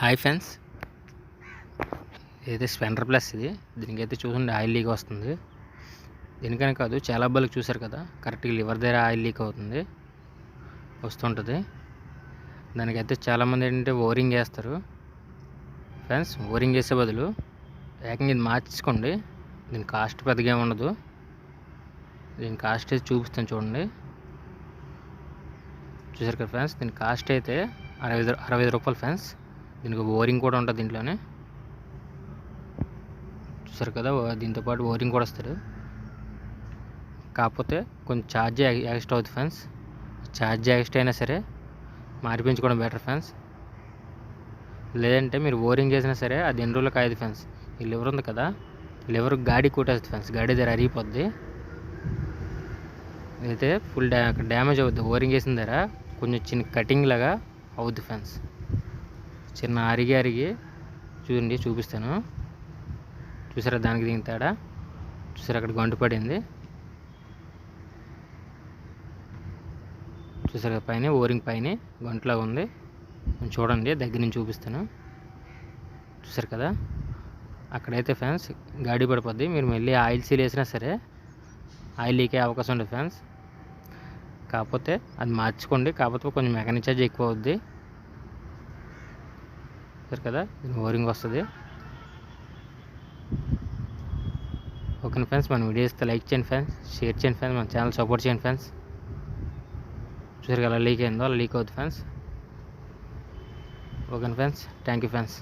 Hi friends, ఇదైతే స్పెండర్ plus. దీనికైతే చూడండి ఆయిల్ లీక్ వస్తుంది. దీనికనే కాదు, చాలా బల్క్ చూసారు కదా, కరెక్ట్గా లివర్ దగ్గర ఆయిల్ లీక్ అవుతుంది, వస్తుంటుంది. దానికైతే చాలామంది ఏంటంటే ఓరింగ్ వేస్తారు ఫ్రెండ్స్. ఓరింగ్ వేసే బదులు ఏకంగా ఇది మార్చుకోండి. దీని కాస్ట్ పెద్దగా ఉండదు. దీని కాస్ట్ అయితే చూపిస్తాను చూడండి. చూసారు కదా ఫ్రెండ్స్, దీని కాస్ట్ అయితే 65 రూపాయలు ఫ్రెండ్స్. దీనికి ఓరింగ్ కూడా ఉంటుంది దీంట్లోనే. చూసారు కదా, దీంతో పాటు ఓరింగ్ కూడా వస్తారు. కాకపోతే కొంచెం ఛార్జ్ ఎక్స్ట్రా అవుతుంది ఫ్రెండ్స్. ఛార్జ్ ఎక్స్ట్రా అయినా సరే మార్పించుకోవడం బెటర్ ఫ్రెండ్స్. లేదంటే మీరు ఓరింగ్ చేసినా సరే అది ఎన్ని రోజులకు అయ్యేది ఫ్రెండ్స్. ఈ లివర్ ఉంది కదా, లివర్ గాడి కొట్టేస్తుంది ఫ్రెండ్స్. గాడి దగ్గర అరిగిపోద్ది. అయితే ఫుల్ డ్యామేజ్ అవుద్ది. ఓరింగ్ వేసిన దగ్గర కొంచెం చిన్న కటింగ్ లాగా అవుద్ది ఫ్రెండ్స్. చిన్న అరిగి చూడండి, చూపిస్తాను. చూసారా దానికి దీనికి తేడా? చూసారా అక్కడ గంటు పడింది. చూసారా పైన ఓరింగ్ పైన గంటలాగా ఉంది. చూడండి, దగ్గర నుంచి చూపిస్తాను. చూసారు కదా, అక్కడైతే ఫ్రెండ్స్ గాడి పడిపోద్ది. మీరు మళ్ళీ ఆయిల్ సీల్ వేసినా సరే ఆయిల్ లీక్ అయ్యే అవకాశం ఉంటుంది ఫ్రెండ్స్. కాకపోతే అది మార్చుకోండి. కాకపోతే కొంచెం మెకానిక్ ఛార్జ్ ఎక్కువ అవుద్ది. సరే కదా, ఓరింగ్ వస్తుంది. ఓకే ఫ్రెండ్స్, మన వీడియో ఇస్తే లైక్ చేయండి ఫ్రెండ్స్, షేర్ చేయండి ఫ్రెండ్స్, మన ఛానల్ సపోర్ట్ చేయండి ఫ్రెండ్స్. చూసారు కదా లీక్ అయిందో, అలా లీక్ అవుతుంది friends. Okay friends, thank you friends.